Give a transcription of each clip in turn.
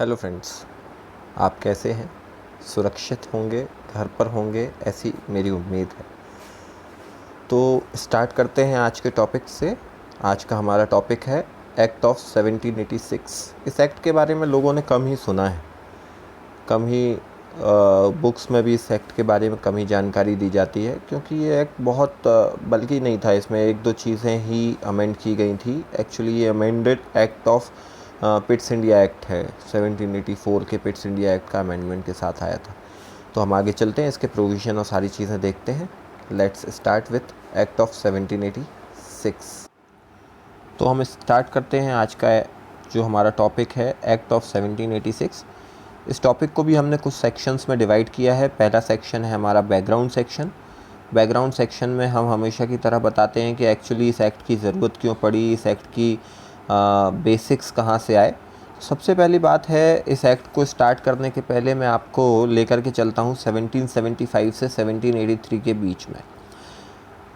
Hello friends, आप कैसे हैं? सुरक्षित होंगे, घर पर होंगे, ऐसी मेरी उम्मीद है। तो स्टार्ट करते हैं आज के टॉपिक से। आज का हमारा टॉपिक है एक्ट ऑफ 1786। इस एक्ट के बारे में लोगों ने कम ही सुना है, कम ही बुक्स में भी इस एक्ट के बारे में कम ही जानकारी दी जाती है, क्योंकि ये एक्ट बहुत बल्कि नहीं था। इसमें एक दो चीज़ें ही अमेंड की गई थी। एक्चुअली ये amended act of Pitt's India act है। 1784 के पिट्स इंडिया एक्ट का अमेंडमेंट के साथ आया था। तो हम आगे चलते हैं, इसके प्रोविज़न और सारी चीज़ें देखते हैं। Let's start with act of 1786। तो हम स्टार्ट करते हैं आज का जो हमारा टॉपिक है एक्ट ऑफ 1786। इस टॉपिक को भी हमने कुछ सेक्शंस में डिवाइड किया है। पहला सेक्शन है हमारा बैकग्राउंड सेक्शन। बैकग्राउंड सेक्शन में हम हमेशा की तरह बताते हैं कि एक्चुअली इस एक्ट की ज़रूरत क्यों पड़ी, इस एक्ट की बेसिक्स कहाँ से आए। सबसे पहली बात है, इस एक्ट को स्टार्ट करने के पहले मैं आपको लेकर के चलता हूँ 1775 से 1783 के बीच में।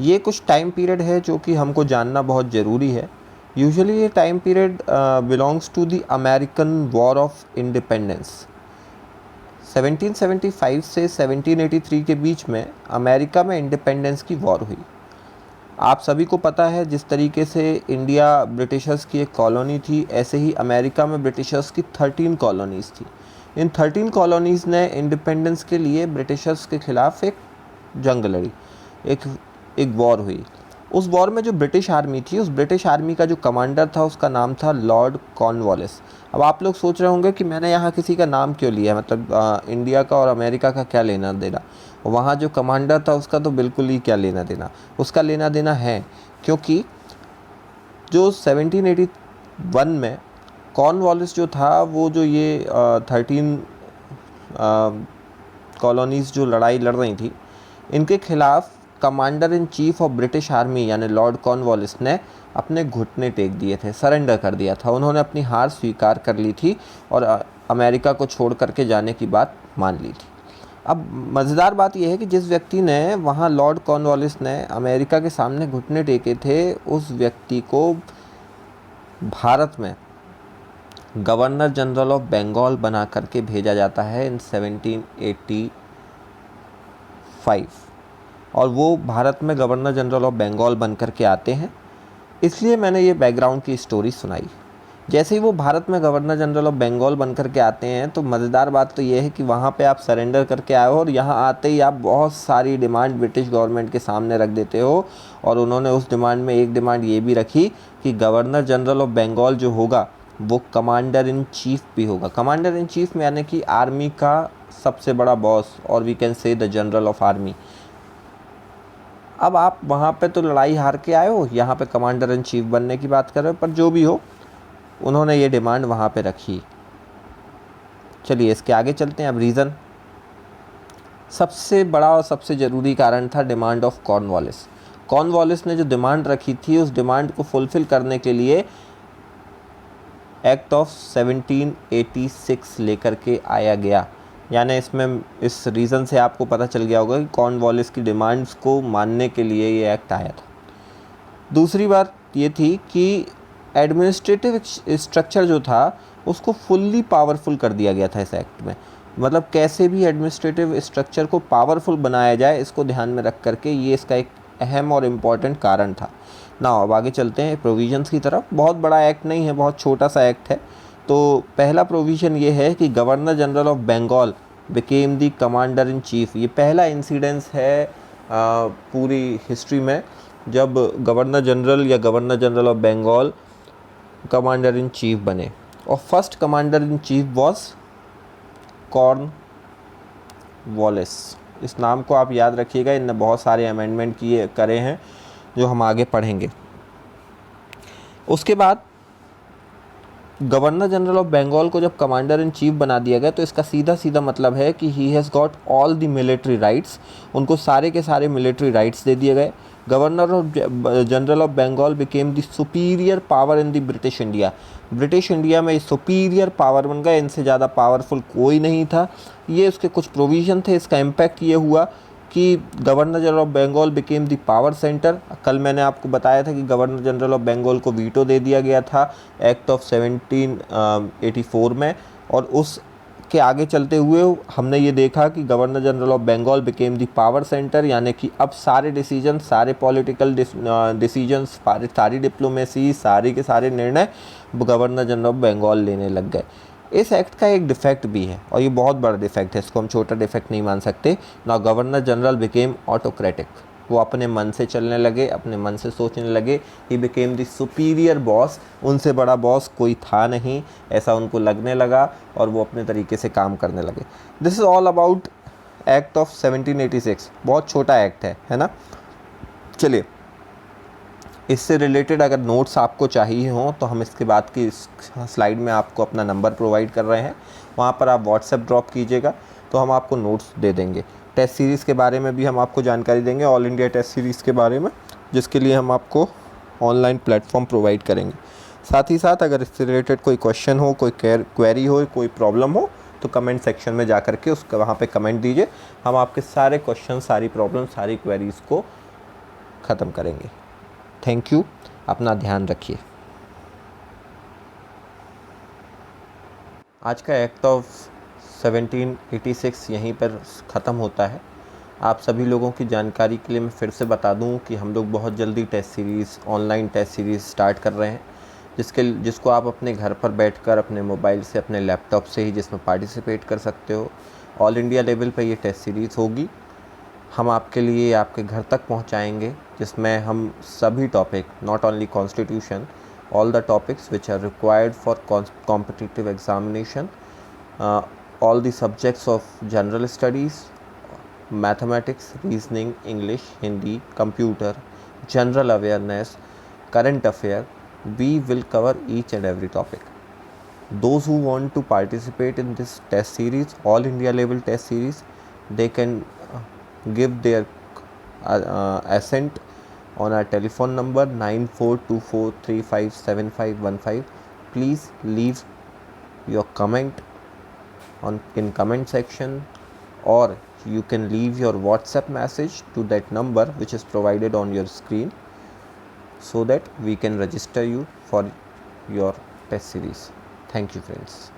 ये कुछ टाइम पीरियड है जो कि हमको जानना बहुत ज़रूरी है। यूजुअली ये time period belongs to the American war of independence. 1775 से 1783 के बीच में अमेरिका में इंडिपेंडेंस की वॉर हुई। आप सभी को पता है, जिस तरीके से इंडिया ब्रिटिशर्स की एक कॉलोनी थी, ऐसे ही अमेरिका में ब्रिटिशर्स की 13 कॉलोनीज़ थी। इन 13 कॉलोनीज़ ने इंडिपेंडेंस के लिए ब्रिटिशर्स के ख़िलाफ़ एक जंग लड़ी, एक वॉर हुई। उस वॉर में जो ब्रिटिश आर्मी थी, उस ब्रिटिश आर्मी का जो कमांडर था उसका नाम था लॉर्ड कॉर्नवालिस। अब आप लोग सोच रहे होंगे कि मैंने यहाँ किसी का नाम क्यों लिया, मतलब इंडिया का और अमेरिका का क्या लेना देना। वहाँ जो कमांडर था उसका तो बिल्कुल ही क्या लेना देना, उसका लेना देना है, क्योंकि जो 1781 में कॉर्नवालिस जो था, वो जो ये 13 कॉलोनीज़ जो लड़ाई लड़ रही थी, इनके खिलाफ commander in chief of British army यानी लॉर्ड कॉर्नवालिस ने अपने घुटने टेक दिए थे, सरेंडर कर दिया था। उन्होंने अपनी हार स्वीकार कर ली थी और अमेरिका को छोड़ करके जाने की बात मान ली थी। अब मज़ेदार बात यह है कि जिस व्यक्ति ने वहाँ लॉर्ड कॉर्नवालिस ने अमेरिका के सामने घुटने टेके थे, उस व्यक्ति को भारत में गवर्नर जनरल ऑफ बंगाल बना करके भेजा जाता है इन 1785, और वो भारत में गवर्नर जनरल ऑफ बंगाल बन करके आते हैं। इसलिए मैंने ये बैकग्राउंड की स्टोरी सुनाई। जैसे ही वो भारत में गवर्नर जनरल ऑफ बंगाल बन करके आते हैं, तो मज़ेदार बात तो ये है कि वहाँ पे आप सरेंडर करके आए हो और यहाँ आते ही आप बहुत सारी डिमांड ब्रिटिश गवर्नमेंट के सामने रख देते हो। और उन्होंने उस डिमांड में एक डिमांड ये भी रखी कि गवर्नर जनरल ऑफ बंगाल जो होगा वो कमांडर इन चीफ भी होगा। कमांडर इन चीफ में यानी कि आर्मी का सबसे बड़ा बॉस, और we can say the general of army. अब आप वहाँ पे तो लड़ाई हार के आए हो, यहाँ पे कमांडर इन चीफ बनने की बात कर रहे हो, पर जो भी हो, उन्होंने ये डिमांड वहाँ पे रखी। चलिए इसके आगे चलते हैं। अब रीज़न, सबसे बड़ा और सबसे ज़रूरी कारण था डिमांड ऑफ कॉर्नवालिस। कॉर्नवालिस ने जो डिमांड रखी थी, उस डिमांड को फुलफ़िल करने के लिए एक्ट ऑफ 1786 लेकर के आया गया। यानी इसमें इस रीज़न से आपको पता चल गया होगा कि कॉर्नवालिस की डिमांड्स को मानने के लिए ये एक्ट आया था। दूसरी बात ये थी कि एडमिनिस्ट्रेटिव स्ट्रक्चर जो था उसको फुल्ली पावरफुल कर दिया गया था इस एक्ट में। मतलब कैसे भी एडमिनिस्ट्रेटिव स्ट्रक्चर को पावरफुल बनाया जाए, इसको ध्यान में रख करके ये इसका एक अहम और इम्पॉर्टेंट कारण था ना। अब आगे चलते हैं प्रोविजंस की तरफ। बहुत बड़ा एक्ट नहीं है, बहुत छोटा सा एक्ट है। तो पहला प्रोविज़न ये है कि governor general of Bengal became the commander in chief. ये पहला इंसिडेंस है पूरी हिस्ट्री में जब गवर्नर जनरल या governor general of Bengal commander in chief बने। और first commander in chief was Cornwallis. इस नाम को आप याद रखिएगा, इनने बहुत सारे अमेंडमेंट करे हैं जो हम आगे पढ़ेंगे। उसके बाद गवर्नर जनरल ऑफ बंगाल को जब कमांडर इन चीफ बना दिया गया, तो इसका सीधा सीधा मतलब है कि he has got all the military rights. उनको सारे के सारे मिलिट्री राइट्स दे दिए गए। Governor of general of Bengal became the superior power in the British India. British India में सुपीरियर पावर बन गया, इनसे ज़्यादा पावरफुल कोई नहीं था। ये उसके कुछ प्रोविज़न थे। इसका इम्पैक्ट ये हुआ कि governor general of Bengal became the power centre. कल मैंने आपको बताया था कि गवर्नर जनरल ऑफ बंगाल को वीटो दे दिया गया था एक्ट ऑफ 1784 में, और उस के आगे चलते हुए हमने ये देखा कि governor general of Bengal became the power centre, यानी कि अब सारे डिसीजन, सारे पॉलिटिकल डिसीजंस, सारी डिप्लोमेसी, सारे के सारे निर्णय गवर्नर जनरल ऑफ बंगाल लेने लग गए। इस एक्ट का एक डिफेक्ट भी है और ये बहुत बड़ा डिफेक्ट है, इसको हम छोटा डिफेक्ट नहीं मान सकते। Now governor general became autocratic, वो अपने मन से चलने लगे, अपने मन से सोचने लगे। He became the superior boss, उनसे बड़ा बॉस कोई था नहीं, ऐसा उनको लगने लगा और वो अपने तरीके से काम करने लगे। This is all about act of 1786। बहुत छोटा एक्ट है ना। चलिए, इससे रिलेटेड अगर नोट्स आपको चाहिए हों तो हम इसके बाद की स्लाइड में आपको अपना नंबर प्रोवाइड कर रहे हैं, वहाँ पर आप व्हाट्सएप ड्रॉप कीजिएगा तो हम आपको नोट्स दे देंगे। टेस्ट सीरीज़ के बारे में भी हम आपको जानकारी देंगे, ऑल इंडिया टेस्ट सीरीज़ के बारे में, जिसके लिए हम आपको ऑनलाइन प्लेटफॉर्म प्रोवाइड करेंगे। साथ ही साथ अगर इससे रिलेटेड कोई क्वेश्चन हो, कोई क्वेरी हो, कोई प्रॉब्लम हो तो कमेंट सेक्शन में जा कर के उसका वहाँ पे कमेंट दीजिए, हम आपके सारे क्वेश्चन, सारी प्रॉब्लम, सारी क्वेरीज़ को ख़त्म करेंगे। थैंक यू, अपना ध्यान रखिए। आज का एक्ट ऑफ 1786 यहीं पर ख़त्म होता है। आप सभी लोगों की जानकारी के लिए मैं फिर से बता दूं कि हम लोग बहुत जल्दी test series, online test series start कर रहे हैं, जिसको आप अपने घर पर बैठकर अपने मोबाइल से, अपने लैपटॉप से ही जिसमें पार्टिसिपेट कर सकते हो। ऑल इंडिया लेवल पर ये टेस्ट सीरीज़ होगी, हम आपके लिए आपके घर तक पहुंचाएंगे, जिसमें हम सभी topic, not only constitution, all the topics which are required for competitive examination, all the subjects of general studies, mathematics, reasoning, English, Hindi, computer, general awareness, current affair, we will cover each and every topic. Those who want to participate in this test series, all India level test series, they can give their assent on our telephone number 9424357515. Please leave your comment in comment section, or you can leave your WhatsApp message to that number which is provided on your screen, so that we can register you for your test series. Thank you, friends.